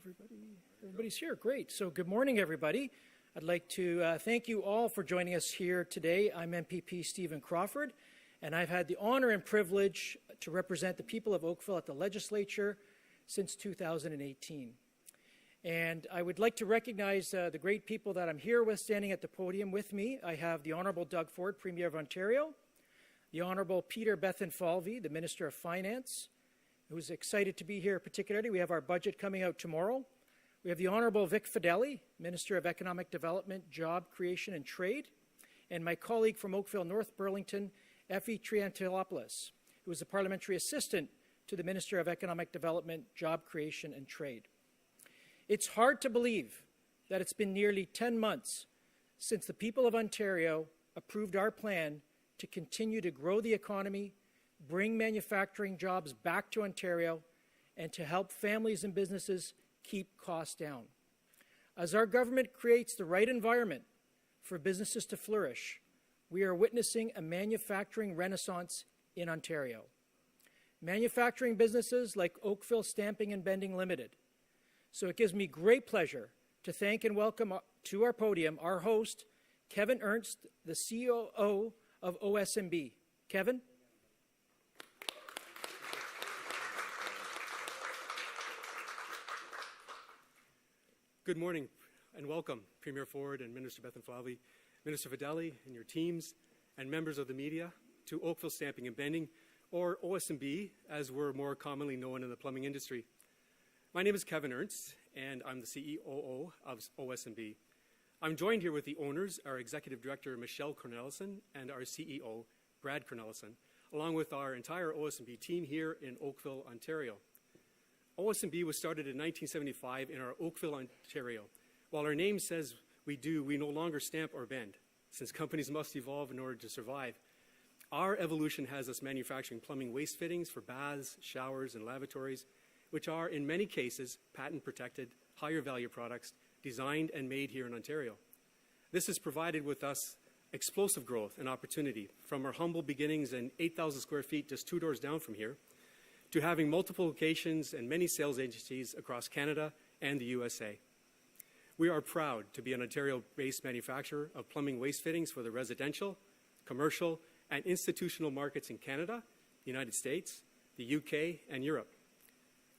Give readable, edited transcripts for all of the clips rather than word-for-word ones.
Everybody's here. Great. So good morning, everybody. I'd like to thank you all for joining us here today. I'm MPP Stephen Crawford, and I've had the honor and privilege to represent the people of Oakville at the legislature since 2018. And I would like to recognize the great people that I'm here with standing at the podium with me. I have the Honourable Doug Ford, Premier of Ontario, the Honourable Peter Bethlenfalvy, the Minister of Finance, who's excited to be here particularly. We have our budget coming out tomorrow. We have the Honourable Vic Fedeli, Minister of Economic Development, Job Creation and Trade, and my colleague from Oakville, North Burlington, Effie Triantafylopoulos, who is the Parliamentary Assistant to the Minister of Economic Development, Job Creation and Trade. It's hard to believe that it's been nearly 10 months since the people of Ontario approved our plan to continue to grow the economy, bring manufacturing jobs back to Ontario, and to help families and businesses keep costs down. As our government creates the right environment for businesses to flourish, we are witnessing a manufacturing renaissance in Ontario. Manufacturing businesses like Oakville Stamping and Bending Limited. So it gives me great pleasure to thank and welcome to our podium our host, Kevin Ernst, the COO of OSMB. Kevin? Good morning and welcome, Premier Ford and Minister Bethlenfalvy, Minister Fedeli and your teams, and members of the media to Oakville Stamping and Bending, or OSMB, as we're more commonly known in the plumbing industry. My name is Kevin Ernst, and I'm the CEO of OSMB. I'm joined here with the owners, our Executive Director, Michelle Cornelison, and our CEO, Brad Cornelison, along with our entire OSMB team here in Oakville, Ontario. OSMB was started in 1975 in our Oakville, Ontario. While our name says we no longer stamp or bend, since companies must evolve in order to survive. Our evolution has us manufacturing plumbing waste fittings for baths, showers, and lavatories, which are, in many cases, patent-protected, higher-value products designed and made here in Ontario. This has provided with us explosive growth and opportunity from our humble beginnings in 8,000 square feet just 2 doors down from here, to having multiple locations and many sales agencies across Canada and the USA. We are proud to be an Ontario-based manufacturer of plumbing waste fittings for the residential, commercial, and institutional markets in Canada, the United States, the UK, and Europe.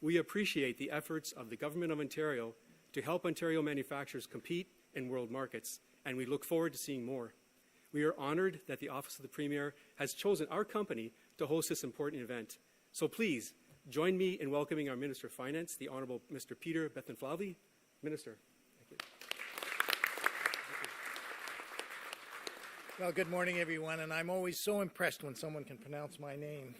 We appreciate the efforts of the Government of Ontario to help Ontario manufacturers compete in world markets, and we look forward to seeing more. We are honored that the Office of the Premier has chosen our company to host this important event. So please, join me in welcoming our Minister of Finance, the Honourable Mr. Peter Bethlenfalvy. Minister. Thank you. Well, good morning, everyone, and I'm always so impressed when someone can pronounce my name.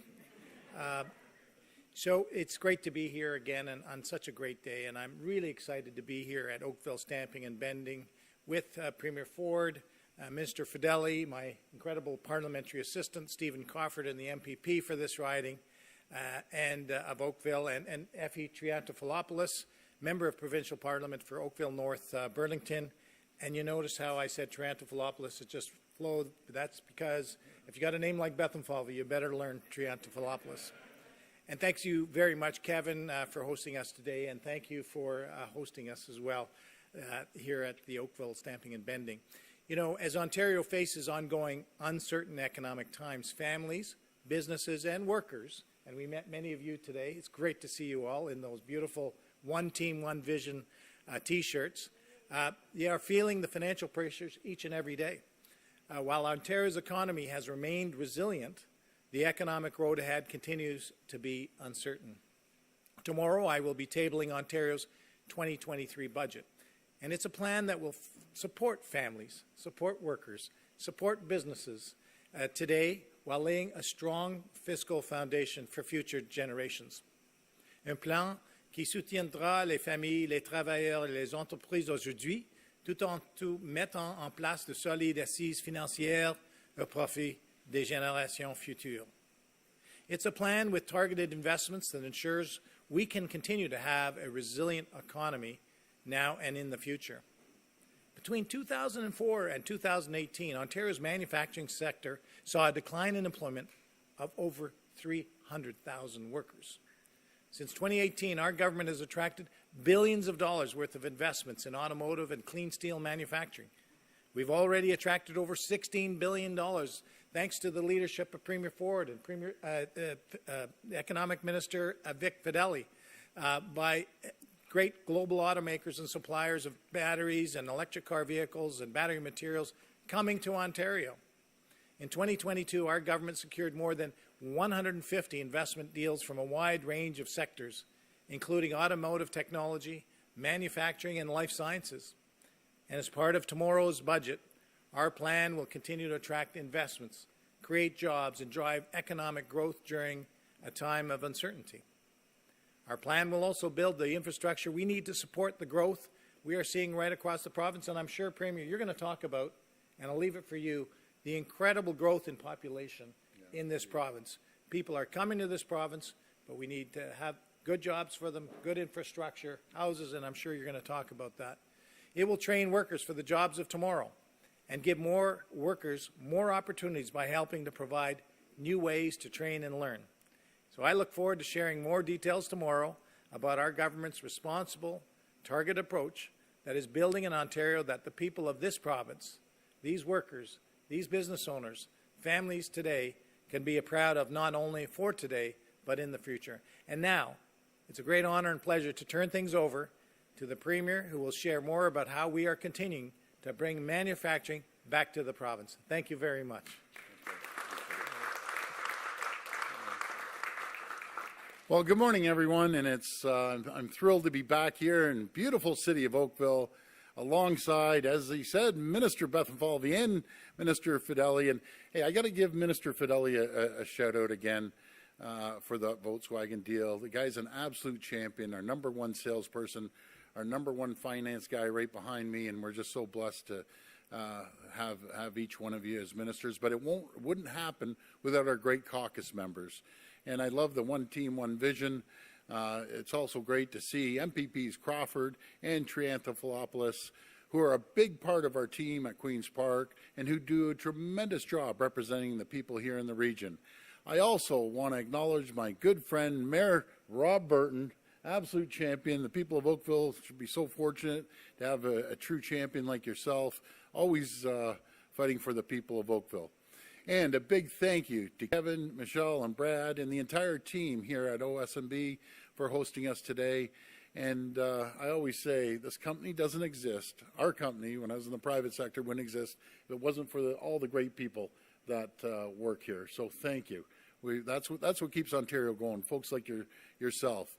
So it's great to be here again and on such a great day, and I'm really excited to be here at Oakville Stamping and Bending with Premier Ford, Minister Fedeli, my incredible parliamentary assistant, Stephen Crawford, and the MPP for this riding, of Oakville, and Effie Triantafylopoulos, member of Provincial Parliament for Oakville North Burlington. And you notice how I said Triantafylopoulos, it just flowed. That's because if you got a name like Bethlenfalvy, you better learn Triantafylopoulos. And thanks you very much, Kevin, for hosting us today, and thank you for hosting us as well here at the Oakville Stamping and Bending. You know, as Ontario faces ongoing uncertain economic times, families, businesses, and workers, and we met many of you today. It's great to see you all in those beautiful One Team, One Vision T-shirts. They are feeling the financial pressures each and every day. While Ontario's economy has remained resilient, the economic road ahead continues to be uncertain. Tomorrow, I will be tabling Ontario's 2023 budget, and it's a plan that will support families, support workers, support businesses today, while laying a strong fiscal foundation for future generations. Un plan qui soutiendra les familles, les travailleurs et les entreprises aujourd'hui, tout en mettant en place de solides assises financières au profit des générations futures. It's a plan with targeted investments that ensures we can continue to have a resilient economy now and in the future. Between 2004 and 2018, Ontario's manufacturing sector saw a decline in employment of over 300,000 workers. Since 2018, our government has attracted billions of dollars worth of investments in automotive and clean steel manufacturing. We've already attracted over $16 billion thanks to the leadership of Premier Ford and Economic Minister Vic Fedeli, by great global automakers and suppliers of batteries and electric car vehicles and battery materials coming to Ontario. In 2022, our government secured more than 150 investment deals from a wide range of sectors, including automotive technology, manufacturing, and life sciences. And as part of tomorrow's budget, our plan will continue to attract investments, create jobs, and drive economic growth during a time of uncertainty. Our plan will also build the infrastructure we need to support the growth we are seeing right across the province, and I'm sure, Premier, you're going to talk about, and I'll leave it for you, the incredible growth in population in this province. People are coming to this province, but we need to have good jobs for them, good infrastructure, houses, and I'm sure you're going to talk about that. It will train workers for the jobs of tomorrow and give more workers more opportunities by helping to provide new ways to train and learn. So I look forward to sharing more details tomorrow about our government's responsible, targeted approach that is building an Ontario that the people of this province, these workers, these business owners, families today can be proud of, not only for today, but in the future. And now, it's a great honor and pleasure to turn things over to the Premier, who will share more about how we are continuing to bring manufacturing back to the province. Thank you very much. Well, good morning, everyone, and I'm thrilled to be back here in beautiful city of Oakville, alongside, as he said, Minister Bethlenfalvy and Minister Fedeli. And hey, I got to give Minister Fedeli a shout out again for the Volkswagen deal. The guy's an absolute champion, our #1 salesperson, our #1 finance guy right behind me, and we're just so blessed to have each one of you as ministers. But it wouldn't happen without our great caucus members. And I love the one team, one vision. It's also great to see MPPs Crawford and Triantafilopoulos, who are a big part of our team at Queen's Park and who do a tremendous job representing the people here in the region. I also want to acknowledge my good friend, Mayor Rob Burton, absolute champion. The people of Oakville should be so fortunate to have a true champion like yourself, always fighting for the people of Oakville. And a big thank you to Kevin, Michelle, and Brad, and the entire team here at OSMB for hosting us today. And I always say this company doesn't exist. Our company, when I was in the private sector, wouldn't exist if it wasn't for all the great people that work here. So thank you. That's what keeps Ontario going, folks like yourself.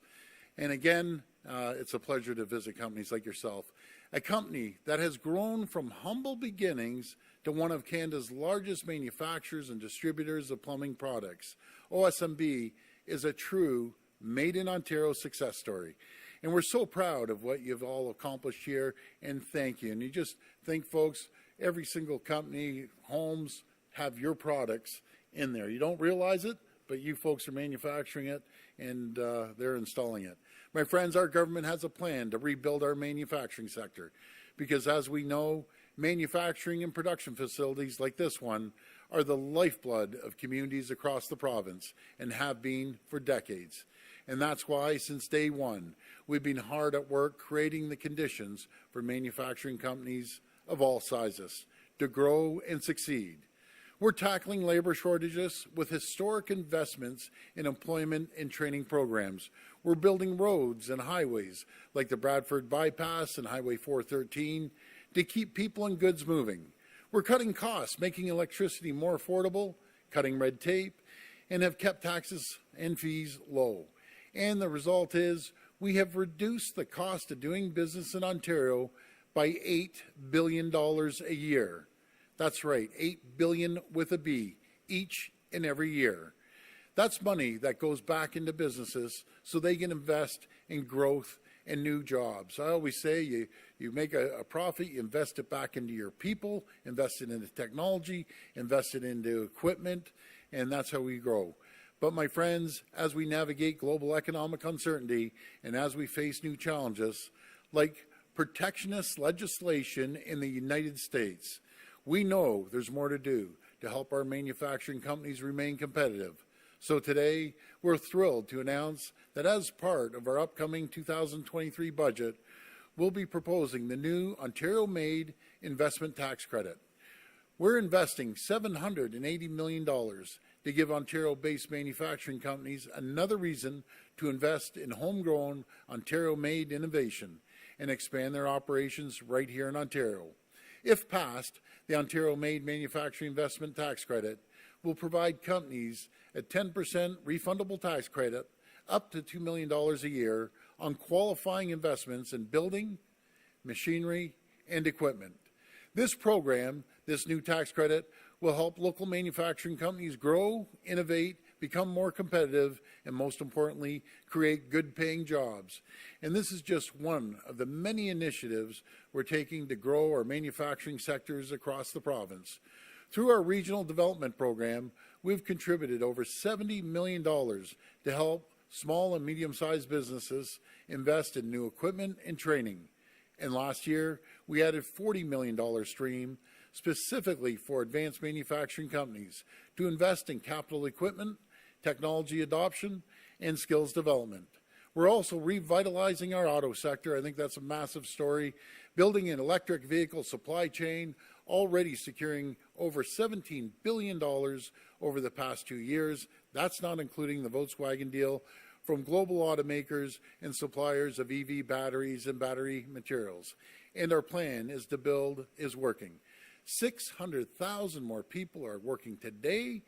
And again, it's a pleasure to visit companies like yourself. A company that has grown from humble beginnings to one of Canada's largest manufacturers and distributors of plumbing products. OSMB is a true made in Ontario success story. And we're so proud of what you've all accomplished here, and thank you. And you just think, folks, every single company, homes, have your products in there. You don't realize it, but you folks are manufacturing it, and they're installing it. My friends, our government has a plan to rebuild our manufacturing sector because, as we know, manufacturing and production facilities like this one are the lifeblood of communities across the province and have been for decades. And that's why, since day one, we've been hard at work creating the conditions for manufacturing companies of all sizes to grow and succeed. We're tackling labor shortages with historic investments in employment and training programs. We're building roads and highways like the Bradford Bypass and Highway 413 to keep people and goods moving. We're cutting costs, making electricity more affordable, cutting red tape, and have kept taxes and fees low. And the result is we have reduced the cost of doing business in Ontario by $8 billion a year. That's right, $8 billion with a B, each and every year. That's money that goes back into businesses so they can invest in growth and new jobs. I always say you make a profit, you invest it back into your people, invest it into technology, invest it into equipment, and that's how we grow. But my friends, as we navigate global economic uncertainty and as we face new challenges like protectionist legislation in the United States, we know there's more to do to help our manufacturing companies remain competitive. So today, we're thrilled to announce that as part of our upcoming 2023 budget, we'll be proposing the new Ontario-made investment tax credit. We're investing $780 million to give Ontario-based manufacturing companies another reason to invest in homegrown, Ontario-made innovation and expand their operations right here in Ontario. If passed, the Ontario-made manufacturing investment tax credit will provide companies a 10% refundable tax credit up to $2 million a year on qualifying investments in building, machinery, and equipment. This program, this new tax credit, will help local manufacturing companies grow, innovate, become more competitive, and most importantly, create good-paying jobs. And this is just one of the many initiatives we're taking to grow our manufacturing sectors across the province. Through our regional development program, we've contributed over $70 million to help small and medium-sized businesses invest in new equipment and training. And last year, we added $40 million stream specifically for advanced manufacturing companies to invest in capital equipment, technology adoption, and skills development. We're also revitalizing our auto sector. I think that's a massive story. Building an electric vehicle supply chain, already securing over $17 billion over the past 2 years. That's not including the Volkswagen deal from global automakers and suppliers of EV batteries and battery materials. And our plan is to build is working. 600,000 more people are working today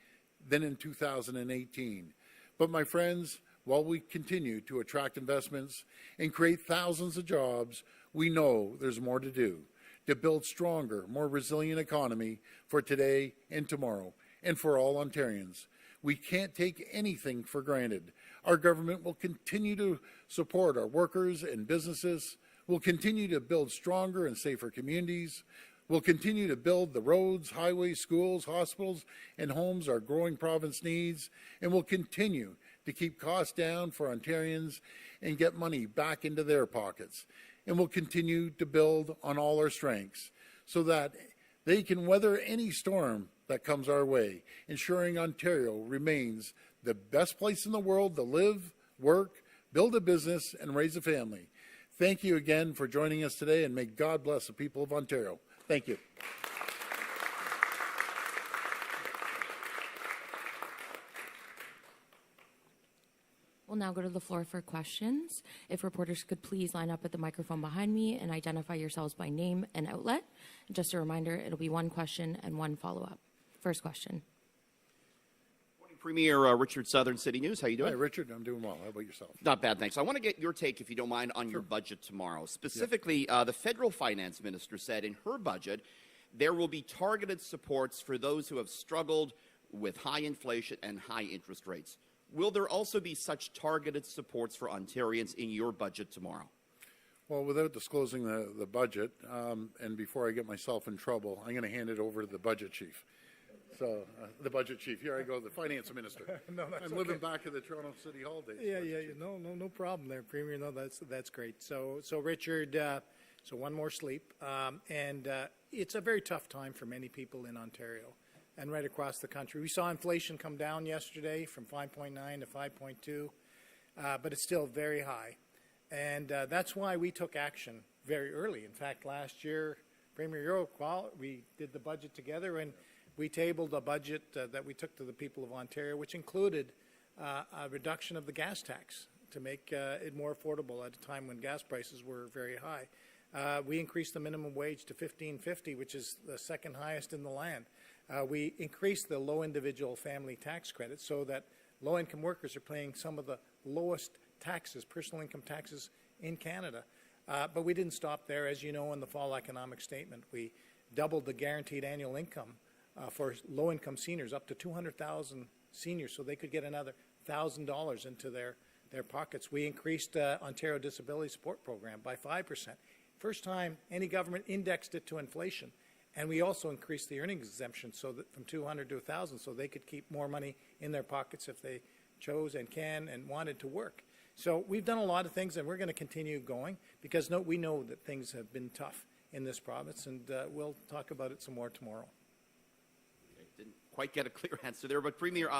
than in 2018. But my friends, while we continue to attract investments and create thousands of jobs, we know there's more to do to build stronger, more resilient economy for today and tomorrow, and for all Ontarians. We can't take anything for granted. Our government will continue to support our workers and businesses. We'll continue to build stronger and safer communities. We'll continue to build the roads, highways, schools, hospitals, and homes our growing province needs. And we'll continue to keep costs down for Ontarians and get money back into their pockets. And we'll continue to build on all our strengths so that they can weather any storm that comes our way, ensuring Ontario remains the best place in the world to live, work, build a business, and raise a family. Thank you again for joining us today, and may God bless the people of Ontario. Thank you. We'll now go to the floor for questions. If reporters could please line up at the microphone behind me and identify yourselves by name and outlet. Just a reminder, it'll be one question and one follow-up. First question. Morning, Premier Richard, Southern City News. How you doing? Hi, Richard. I'm doing well. How about yourself? Not bad, thanks. I want to get your take, if you don't mind, on your budget tomorrow. Specifically, the federal finance minister said in her budget there will be targeted supports for those who have struggled with high inflation and high interest rates. Will there also be such targeted supports for Ontarians in your budget tomorrow? Well, without disclosing the budget, and before I get myself in trouble, I'm going to hand it over to the budget chief. So, the budget chief. Here I go, the finance minister. No, that's I'm living back at the Toronto City Hall days. Yeah. No problem there, Premier. No, that's great. So Richard, so one more sleep, and it's a very tough time for many people in Ontario and right across the country. We saw inflation come down yesterday from 5.9 to 5.2, but it's still very high, and that's why we took action very early. In fact, last year, Premier, we did the budget together, and we tabled a budget that we took to the people of Ontario, which included a reduction of the gas tax to make it more affordable at a time when gas prices were very high. We increased the minimum wage to $15.50, which is the second highest in the land. We increased the low individual family tax credit so that low-income workers are paying some of the lowest taxes, personal income taxes in Canada. But we didn't stop there. As you know, in the fall economic statement, we doubled the guaranteed annual income for low-income seniors, up to 200,000 seniors, so they could get another $1,000 into their pockets. We increased Ontario Disability Support Program by 5%. First time any government indexed it to inflation. And we also increased the earnings exemption so that from 200 to 1,000, so they could keep more money in their pockets if they chose and can and wanted to work. So we've done a lot of things, and we're going to continue going because we know that things have been tough in this province, and we'll talk about it some more tomorrow. Didn't quite get a clear answer there, but Premier,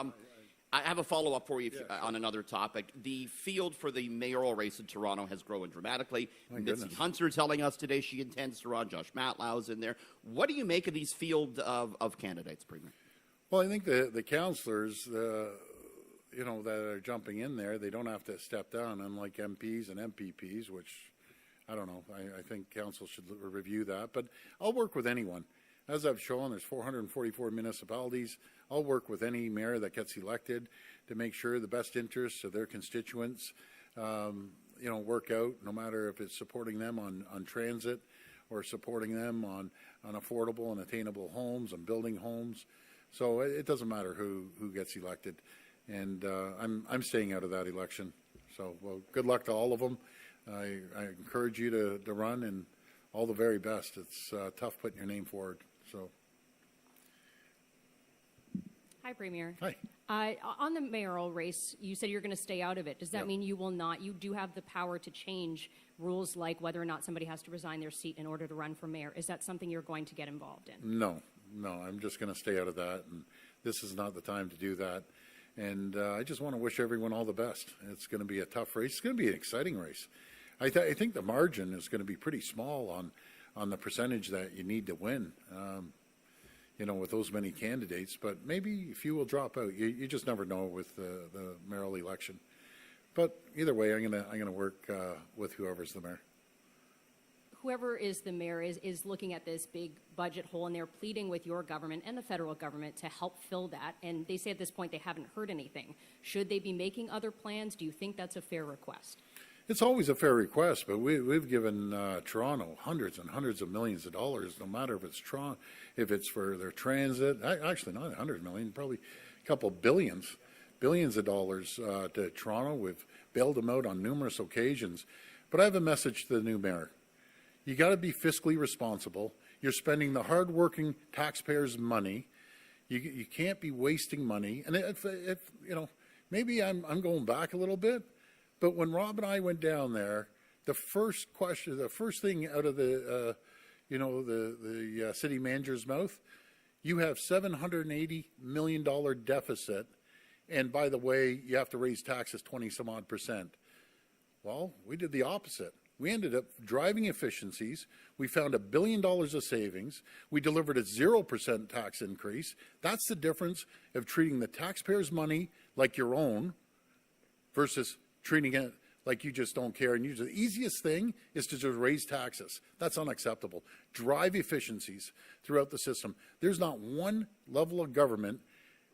I have a follow-up for you on another topic. The field for the mayoral race in Toronto has grown dramatically. Mitzi Hunter telling us today she intends to run. Josh Matlow's in there. What do you make of these field of candidates, Premier? Well, I think the councillors, you know, that are jumping in there, they don't have to step down, unlike MPs and MPPs, which, I don't know, I think council should review that. But I'll work with anyone. As I've shown, there's 444 municipalities. I'll work with any mayor that gets elected to make sure the best interests of their constituents, you know, work out, no matter if it's supporting them on transit or supporting them on affordable and attainable homes and building homes. So it doesn't matter who gets elected. And I'm staying out of that election. So, well, good luck to all of them. I encourage you to run, and all the very best. It's tough putting your name forward. So. Hi, Premier. Hi. On the mayoral race, you said you're going to stay out of it. Does that mean you will not? You do have the power to change rules like whether or not somebody has to resign their seat in order to run for mayor. Is that something you're going to get involved in? No, I'm just going to stay out of that, and this is not the time to do that. And I just want to wish everyone all the best. It's going to be a tough race. It's going to be an exciting race. I think the margin is going to be pretty small on the percentage that you need to win, you know, with those many candidates. But maybe a few will drop out. You just never know with the mayoral election. But either way, I'm gonna work with whoever's the mayor. Whoever is the mayor is looking at this big budget hole, and they're pleading with your government and the federal government to help fill that. And they say at this point they haven't heard anything. Should they be making other plans? Do you think that's a fair request? It's always a fair request, but we've given Toronto hundreds and hundreds of millions of dollars, no matter if it's Toronto, if it's for their transit. Actually, not 100 million, probably a couple billions of dollars to Toronto. We've bailed them out on numerous occasions. But I have a message to the new mayor. You got to be fiscally responsible. You're spending the hard-working taxpayers' money. You can't be wasting money. And if you know, maybe I'm going back a little bit. But when Rob and I went down there, the first thing out of the, you know, the city manager's mouth, you have $780 million deficit, and by the way, you have to raise taxes 20-some-odd%. Well, we did the opposite. We ended up driving efficiencies. We found $1 billion of savings. We delivered a 0% tax increase. That's the difference of treating the taxpayers' money like your own versus treating it like you just don't care. And usually the easiest thing is to just raise taxes. That's unacceptable. Drive efficiencies throughout the system. There's not one level of government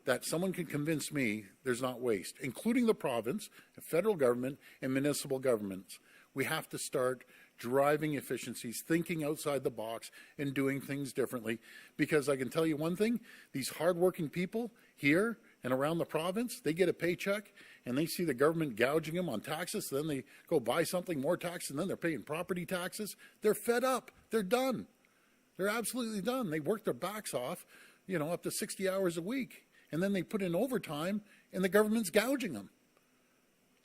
that someone can convince me there's not waste, including the province, the federal government, and municipal governments. We have to start driving efficiencies, thinking outside the box, and doing things differently. Because I can tell you one thing, these hardworking people here and around the province, they get a paycheck and they see the government gouging them on taxes, then they go buy something, more taxes, and then they're paying property taxes. They're fed up. They're done. They're absolutely done. They work their backs off, you know, up to 60 hours a week. And then they put in overtime and the government's gouging them.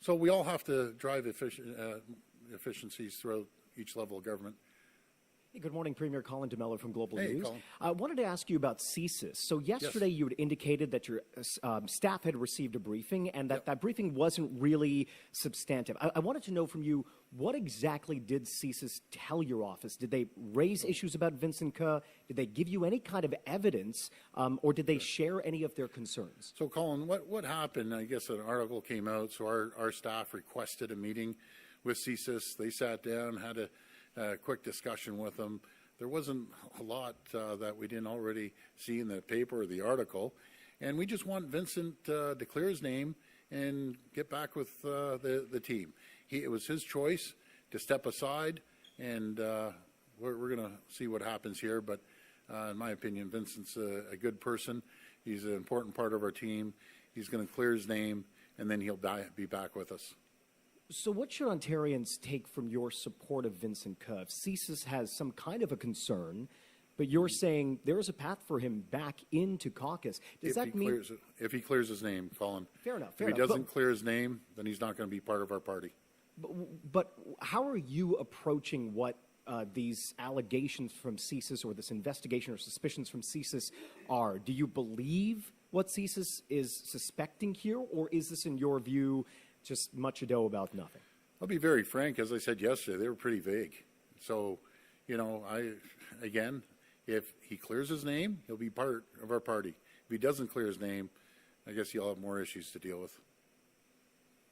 So we all have to drive efficiencies throughout each level of government. Hey, good morning, Premier. Colin DeMello from Global Hey, News. Colin. I wanted to ask you about CSIS. So yesterday you had indicated that your staff had received a briefing and that that briefing wasn't really substantive. I wanted to know from you, what exactly did CSIS tell your office? Did they raise issues about Vincent Ke? Did they give you any kind of evidence, or did they share any of their concerns? So, Colin, what happened, I guess an article came out, so our staff requested a meeting with CSIS. They sat down, had a quick discussion with them. There wasn't a lot that we didn't already see in the paper or the article. And we just want Vincent to clear his name and get back with the team. It was his choice to step aside, and we're going to see what happens here. But in my opinion, Vincent's a good person. He's an important part of our team. He's going to clear his name, and then he'll be back with us. So what should Ontarians take from your support of Vincent Ke? If CSIS has some kind of a concern, but you're saying there is a path for him back into caucus. Does that mean... If he clears his name, Colin. Fair enough. If he doesn't clear his name, then he's not going to be part of our party. But how are you approaching what these allegations from CSIS or this investigation or suspicions from CSIS are? Do you believe what CSIS is suspecting here, or is this, in your view, just much ado about nothing? I'll be very frank. As I said yesterday, they were pretty vague. So, again, if he clears his name, he'll be part of our party. If he doesn't clear his name, I guess he'll have more issues to deal with.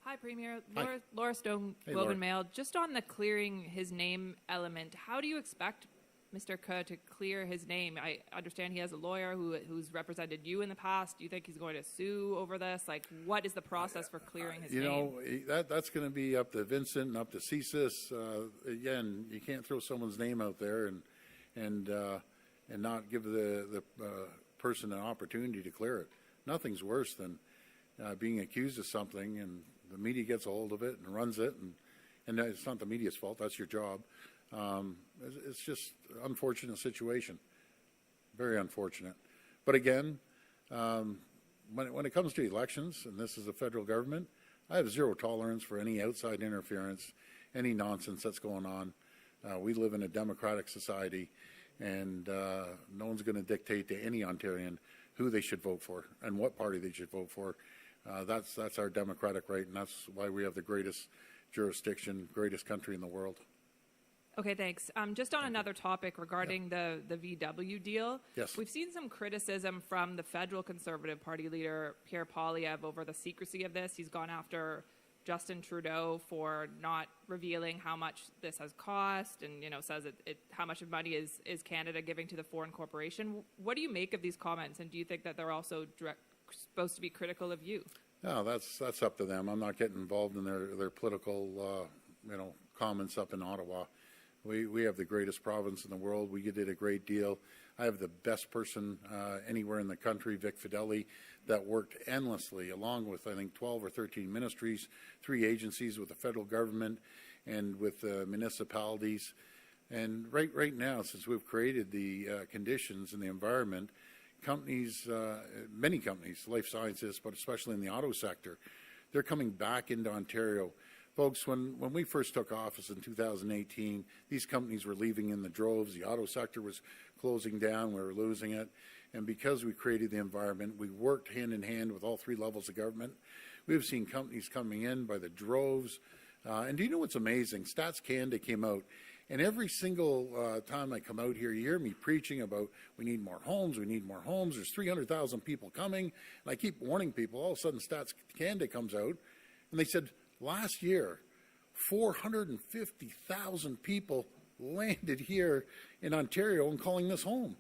Hi, Premier. Hi. Laura Stone, Hey, Globe Laura. and Mail. Just on the clearing his name element, how do you expect Mr. Ke to clear his name? I understand he has a lawyer who's represented you in the past. Do you think he's going to sue over this? Like, what is the process for clearing his name? That's going to be up to Vincent and up to CSIS. Again, you can't throw someone's name out there and not give the person an opportunity to clear it. Nothing's worse than being accused of something and the media gets a hold of it and runs it, and it's not the media's fault. That's your job. It's just an unfortunate situation, very unfortunate. But again, when it comes to elections, and this is a federal government, I have zero tolerance for any outside interference, any nonsense that's going on. We live in a democratic society, and no one's going to dictate to any Ontarian who they should vote for and what party they should vote for. That's our democratic right, and that's why we have the greatest jurisdiction, greatest country in the world. Okay, thanks. Just on another topic regarding the VW deal. Yes. We've seen some criticism from the federal Conservative Party leader, Pierre Poilievre, over the secrecy of this. He's gone after Justin Trudeau for not revealing how much this has cost and, says how much of money is Canada giving to the foreign corporation. What do you make of these comments, and do you think that they're also supposed to be critical of you? No, that's up to them. I'm not getting involved in their political, comments up in Ottawa. We have the greatest province in the world. We did a great deal. I have the best person anywhere in the country, Vic Fedeli, that worked endlessly, along with, I think, 12 or 13 ministries, 3 agencies with the federal government and with municipalities. And right now, since we've created the conditions and the environment, companies, many companies, life sciences, but especially in the auto sector, they're coming back into Ontario. Folks, when we first took office in 2018, these companies were leaving in the droves. The auto sector was closing down. We were losing it. And because we created the environment, we worked hand in hand with all 3 levels of government. We've seen companies coming in by the droves. And do you know what's amazing? Stats Canada came out. And every single time I come out here, you hear me preaching about we need more homes, we need more homes. There's 300,000 people coming. And I keep warning people. All of a sudden, Stats Canada comes out, and they said, last year, 450,000 people landed here in Ontario and calling this home.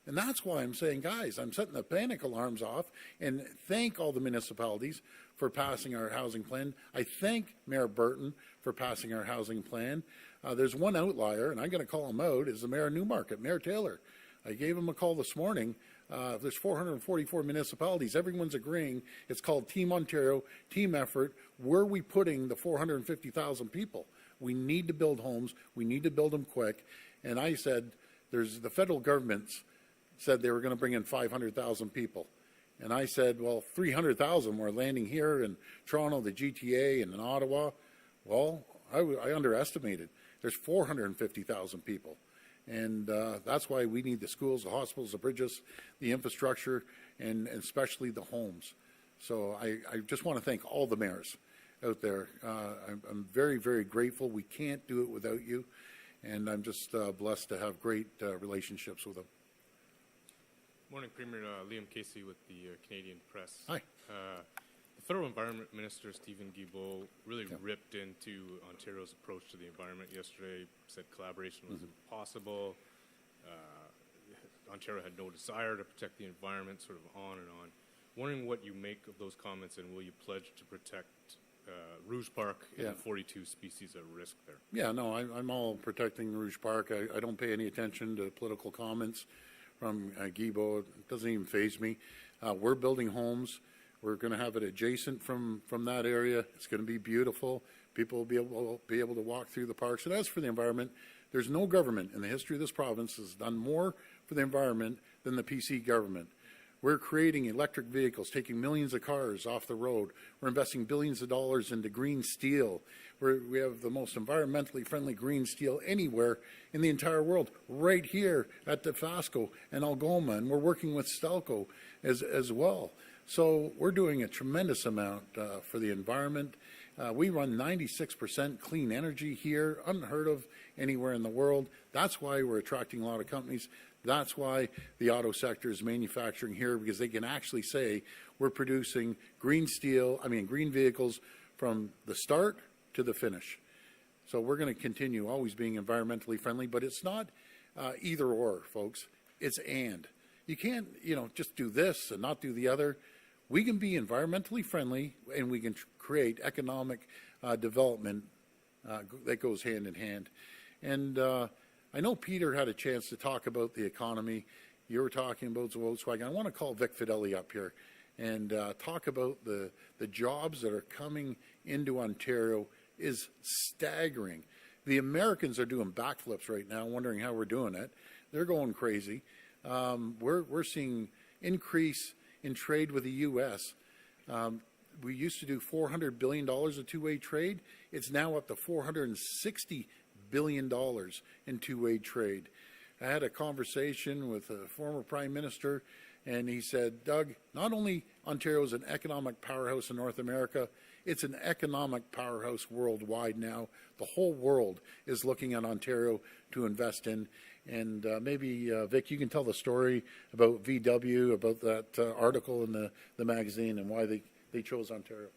And that's why I'm saying, guys, I'm setting the panic alarms off and thank all the municipalities for passing our housing plan. I thank Mayor Burton for passing our housing plan. There's one outlier, and I'm going to call him out, is the Mayor of Newmarket, Mayor Taylor. I gave him a call this morning. There's 444 municipalities. Everyone's agreeing. It's called Team Ontario, team effort. Where are we putting the 450,000 people? We need to build homes. We need to build them quick. And I said, the federal governments said they were going to bring in 500,000 people. And I said, well, 300,000 were landing here in Toronto, the GTA, and in Ottawa. Well, I underestimated. There's 450,000 people. And that's why we need the schools, the hospitals, the bridges, the infrastructure, and especially the homes. So I just want to thank all the mayors out there. I'm very, very grateful. We can't do it without you. And I'm just blessed to have great relationships with them. Morning, Premier. Liam Casey with the Canadian Press. Hi. The Federal Environment Minister, Stephen Guilbeault, really ripped into Ontario's approach to the environment yesterday, said collaboration was impossible. Ontario had no desire to protect the environment, sort of on and on. Wondering what you make of those comments, and will you pledge to protect Rouge Park and the 42 species at risk there? Yeah, no, I'm all protecting Rouge Park. I don't pay any attention to political comments from Guilbeault. It doesn't even faze me. We're building homes. We're going to have it adjacent from that area. It's going to be beautiful. People will be able to walk through the parks. And as for the environment, there's no government in the history of this province has done more for the environment than the PC government. We're creating electric vehicles, taking millions of cars off the road. We're investing billions of dollars into green steel. We have the most environmentally friendly green steel anywhere in the entire world, right here at Dofasco and Algoma, and we're working with Stelco as well. So we're doing a tremendous amount for the environment. We run 96% clean energy here, unheard of anywhere in the world. That's why we're attracting a lot of companies. That's why the auto sector is manufacturing here, because they can actually say we're producing green vehicles from the start to the finish. So we're going to continue always being environmentally friendly, but it's not either or, folks. It's and. You can't, just do this and not do the other. We can be environmentally friendly, and we can create economic development that goes hand in hand. And I know Peter had a chance to talk about the economy. You were talking about Volkswagen. I want to call Vic Fedeli up here and talk about the jobs that are coming into Ontario is staggering. The Americans are doing backflips right now, wondering how we're doing it. They're going crazy. We're seeing increase in trade with the U.S. We used to do $400 billion of two-way trade. It's now up to $460 billion in two-way trade. I had a conversation with a former Prime Minister, and he said, Doug, not only Ontario is an economic powerhouse in North America, it's an economic powerhouse worldwide now. The whole world is looking at Ontario to invest in. And maybe, Vic, you can tell the story about VW, about that article in the magazine and why they chose Ontario.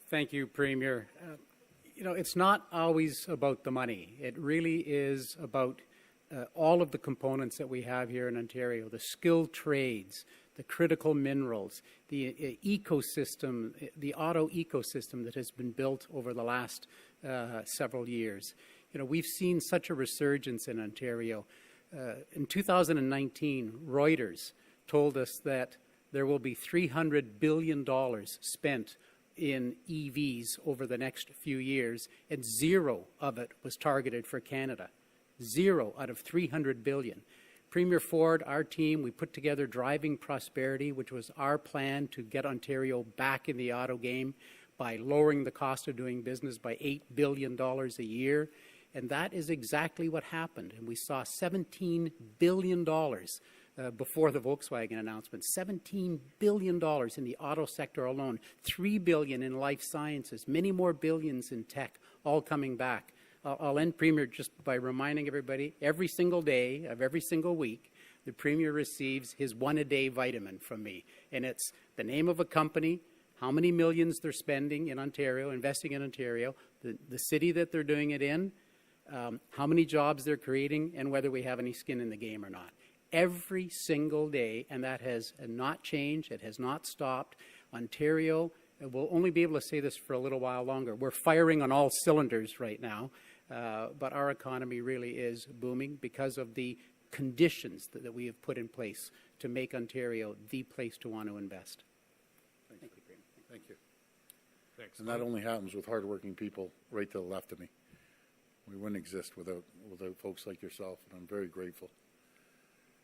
Thank you, Premier. It's not always about the money. It really is about all of the components that we have here in Ontario, the skilled trades, the critical minerals, the ecosystem, the auto ecosystem that has been built over the last several years. We've seen such a resurgence in Ontario. In 2019, Reuters told us that there will be $300 billion spent in EVs over the next few years, and zero of it was targeted for Canada. Zero out of $300 billion. Premier Ford, our team, we put together Driving Prosperity, which was our plan to get Ontario back in the auto game by lowering the cost of doing business by $8 billion a year. And that is exactly what happened. And we saw $17 billion before the Volkswagen announcement, $17 billion in the auto sector alone, $3 billion in life sciences, many more billions in tech, all coming back. I'll end, Premier, just by reminding everybody, every single day of every single week, the Premier receives his one-a-day vitamin from me. And it's the name of a company, how many millions they're spending in Ontario, investing in Ontario, the city that they're doing it in, how many jobs they're creating, and whether we have any skin in the game or not. Every single day, and that has not changed, it has not stopped. Ontario, we'll only be able to say this for a little while longer. We're firing on all cylinders right now, but our economy really is booming because of the conditions that we have put in place to make Ontario the place to want to invest. Thank you, Premier. Thank you. Thanks. And that only happens with hardworking people right to the left of me. We wouldn't exist without folks like yourself, and I'm very grateful.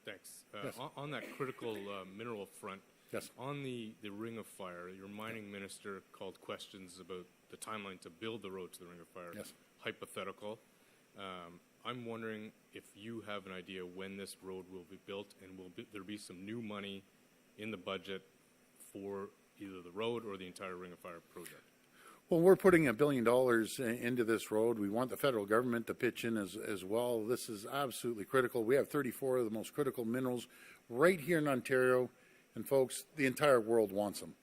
Thanks. Yes. On that critical mineral front, yes. On the Ring of Fire, your mining minister called questions about the timeline to build the road to the Ring of Fire yes. hypothetical. I'm wondering if you have an idea when this road will be built, and will there be some new money in the budget for either the road or the entire Ring of Fire project? Well, we're putting $1 billion into this road. We want the federal government to pitch in as well. This is absolutely critical. We have 34 of the most critical minerals right here in Ontario. And folks, the entire world wants them.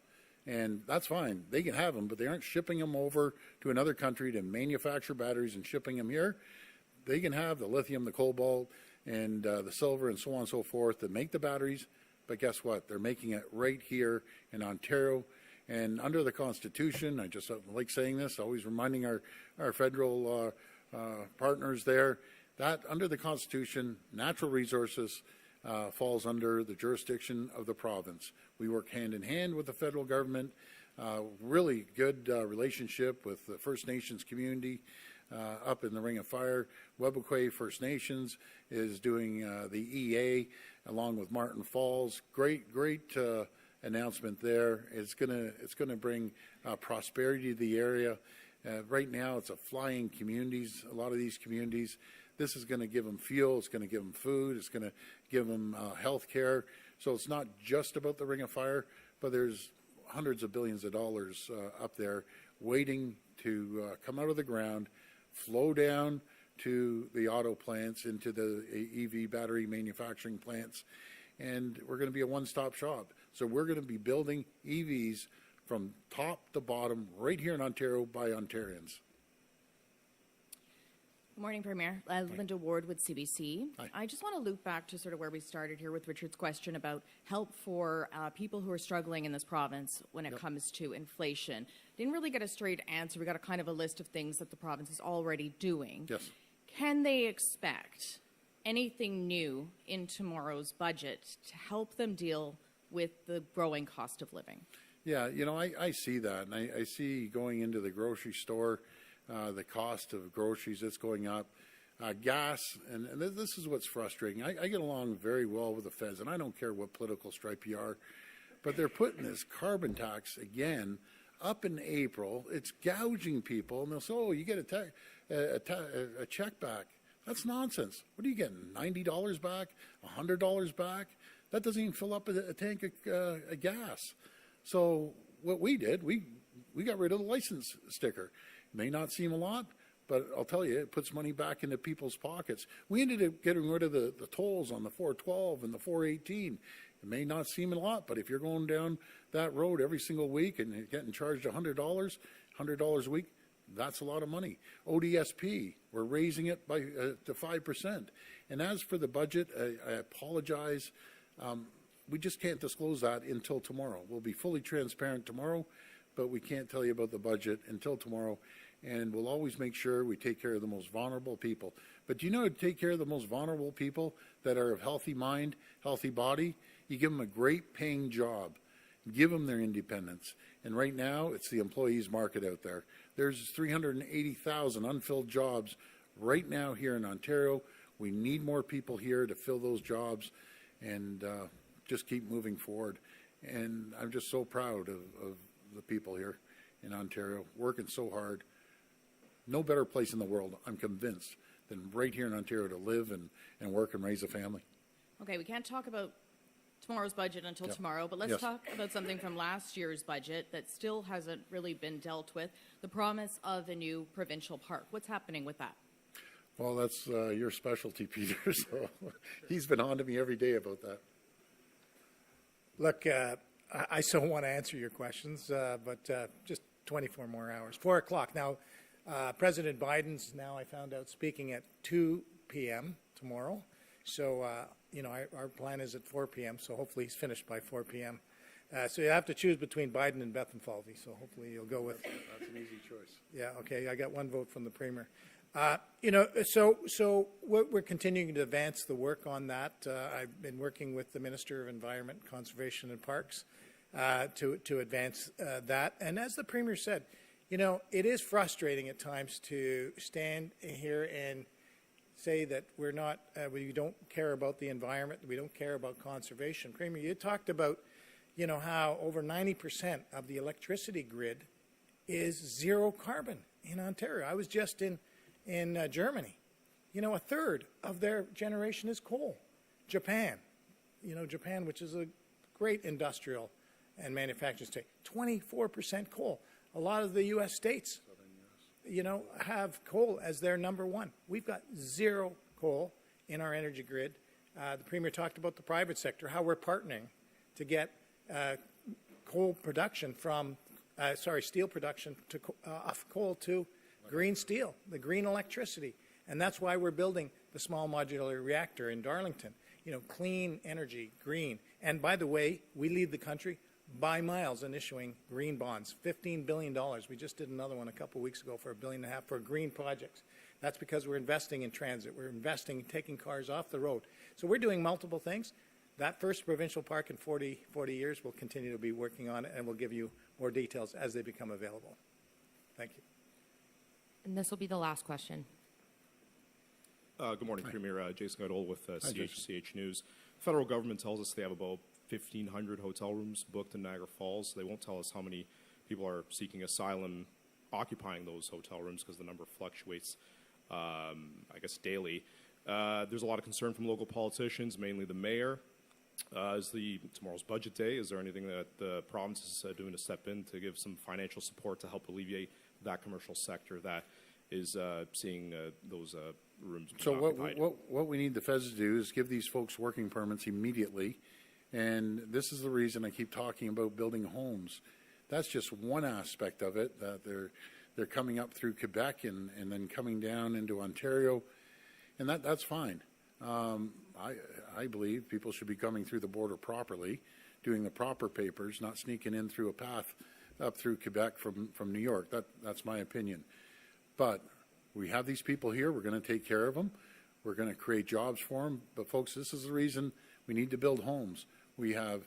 And that's fine. They can have them, but they aren't shipping them over to another country to manufacture batteries and shipping them here. They can have the lithium, the cobalt, and the silver, and so on and so forth to make the batteries. But guess what? They're making it right here in Ontario. And under the Constitution, I just like saying this, always reminding our federal partners there, that under the Constitution, natural resources falls under the jurisdiction of the province. We work hand in hand with the federal government, really good relationship with the First Nations community up in the Ring of Fire. Webequie First Nations is doing the EA along with Martin Falls. Great announcement there. It's gonna bring prosperity to the area. Right now, it's a flying communities. A lot of these communities. This is going to give them fuel. It's going to give them food. It's going to give them health care. So it's not just about the Ring of Fire, but there's hundreds of billions of dollars up there waiting to come out of the ground, flow down to the auto plants, into the EV battery manufacturing plants, and we're going to be a one-stop shop. So we're going to be building EVs from top to bottom right here in Ontario by Ontarians. Good morning, Premier. Linda Ward with CBC. Hi. I just want to loop back to sort of where we started here with Richard's question about help for people who are struggling in this province when it comes to inflation. Didn't really get a straight answer. We got a kind of a list of things that the province is already doing. Yes. Can they expect anything new in tomorrow's budget to help them deal with the growing cost of living? Yeah, you know, I see that, and I see going into the grocery store, the cost of groceries, it's going up. Gas, and this is what's frustrating. I get along very well with the feds, and I don't care what political stripe you are, but they're putting this carbon tax again up in April. It's gouging people, and they'll say, oh, you get a check back. That's nonsense. What are you getting, $90 back, $100 back? That doesn't even fill up a tank of gas. So what we did, we got rid of the license sticker. It may not seem a lot, but I'll tell you, it puts money back into people's pockets. We ended up getting rid of the tolls on the 412 and the 418. It may not seem a lot, but if you're going down that road every single week and you're getting charged $100 a week, that's a lot of money. ODSP, we're raising it by to 5%. And as for the budget, I apologize. We just can't disclose that until tomorrow. We'll be fully transparent tomorrow, but we can't tell you about the budget until tomorrow. And we'll always make sure we take care of the most vulnerable people. But do you know how to take care of the most vulnerable people that are of healthy mind, healthy body? You give them a great paying job. Give them their independence. And right now, it's the employees market out there. There's 380,000 unfilled jobs right now here in Ontario. We need more people here to fill those jobs and just keep moving forward. And I'm just so proud of the people here in Ontario, working so hard. No better place in the world, I'm convinced, than right here in Ontario to live and work and raise a family. Okay, we can't talk about tomorrow's budget until tomorrow, but let's talk about something from last year's budget that still hasn't really been dealt with, the promise of a new provincial park. What's happening with that? Well, that's your specialty, Peter, so he's been on to me every day about that. Look, I still want to answer your questions, but just 24 more hours. 4 o'clock. Now, President Biden's now, I found out, speaking at 2 p.m. tomorrow. So, you know, our plan is at 4 p.m., so hopefully he's finished by 4 p.m. So you have to choose between Biden and Bethlenfalvy, so hopefully you'll go with... That's an easy choice. Yeah, okay, I got one vote from the Premier. You know, so we're continuing to advance the work on that. I've been working with the Minister of Environment, Conservation and Parks to advance that. And as the Premier said, you know, it is frustrating at times to stand here and say that we're not, we don't care about the environment, we don't care about conservation. Premier, you talked about, you know, how over 90% of the electricity grid is zero carbon in Ontario. I was just in Germany. You know, a third of their generation is coal. Japan, you know, Japan, which is a great industrial and manufacturing state, 24% coal. A lot of the U.S. states, you know, have coal as their number one. We've got zero coal in our energy grid. The Premier talked about the private sector, how we're partnering to get coal production from, steel production to off coal to green steel, the green electricity. And that's why we're building the small modular reactor in Darlington. You know, clean energy, green. And by the way, we lead the country by miles in issuing green bonds, $15 billion. We just did another one a couple of weeks ago for $1.5 billion for green projects. That's because we're investing in transit. We're investing in taking cars off the road. So we're doing multiple things. That first provincial park in 40 years, we'll continue to be working on it, and we'll give you more details as they become available. Thank you. And this will be the last question. Good morning, Premier. Jason Goodall with CHCH News. The federal government tells us they have about 1,500 hotel rooms booked in Niagara Falls. They won't tell us how many people are seeking asylum occupying those hotel rooms because the number fluctuates, I guess, daily. There's a lot of concern from local politicians, mainly the mayor. Tomorrow's budget day. Is there anything that the province is doing to step in to give some financial support to help alleviate that commercial sector that is seeing those rooms being occupied? What we need the feds to do is give these folks working permits immediately. And this is the reason I keep talking about building homes. That's just one aspect of it, that they're coming up through Quebec and then coming down into Ontario, and that's fine. I believe people should be coming through the border properly, doing the proper papers, not sneaking in through a path up through Quebec from New York. That's my opinion. But we have these people here. We're going to take care of them. We're going to create jobs for them. But, folks, this is the reason we need to build homes. We have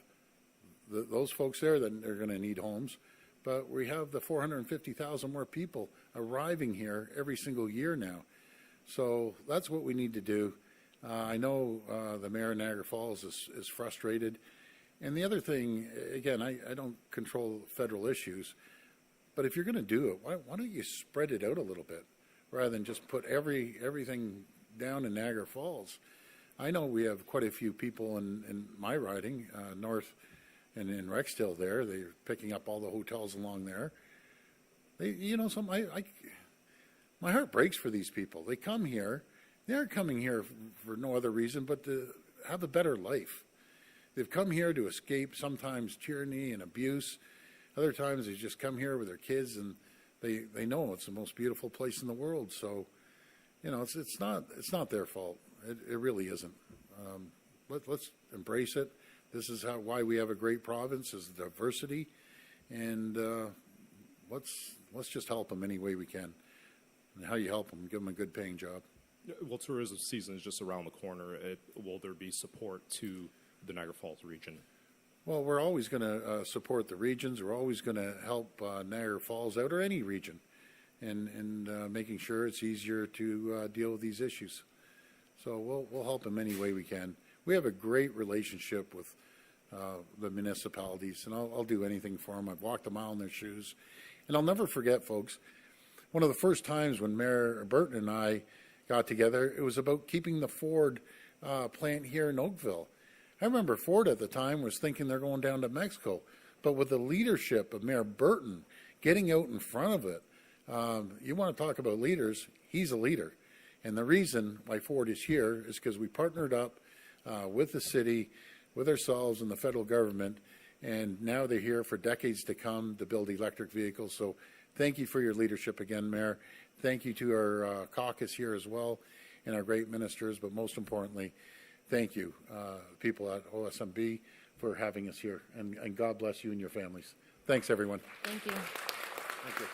those folks there that are going to need homes. But we have the 450,000 more people arriving here every single year now. So that's what we need to do. I know the mayor of Niagara Falls is frustrated. And the other thing, again, I don't control federal issues, but if you're going to do it, why don't you spread it out a little bit rather than just put everything down in Niagara Falls? I know we have quite a few people in my riding, north and in Rexdale there. They're picking up all the hotels along there. My heart breaks for these people. They come here. They're coming here for no other reason but to have a better life. They've come here to escape sometimes tyranny and abuse. Other times they just come here with their kids and they know it's the most beautiful place in the world. So, it's not their fault. It really isn't. Let's embrace it. This is why we have a great province, is diversity, and let's just help them any way we can. And how you help them? Give them a good paying job. Well, tourism season is just around the corner. Will there be support to the Niagara Falls region? Well, we're always going to support the regions. We're always going to help Niagara Falls out, or any region, and making sure it's easier to deal with these issues. So we'll help them any way we can. We have a great relationship with the municipalities, and I'll do anything for them. I've walked a mile in their shoes. And I'll never forget, folks, one of the first times when Mayor Burton and I got together, it was about keeping the Ford plant here in Oakville. I remember Ford at the time was thinking they're going down to Mexico, but with the leadership of Mayor Burton getting out in front of it, you want to talk about leaders, he's a leader. And the reason why Ford is here is because we partnered up with the city, with ourselves and the federal government, and now they're here for decades to come to build electric vehicles. So thank you for your leadership again, Mayor. Thank you to our caucus here as well, and our great ministers, but most importantly, thank you, people at OSMB, for having us here, and God bless you and your families. Thanks, everyone. Thank you. Thank you.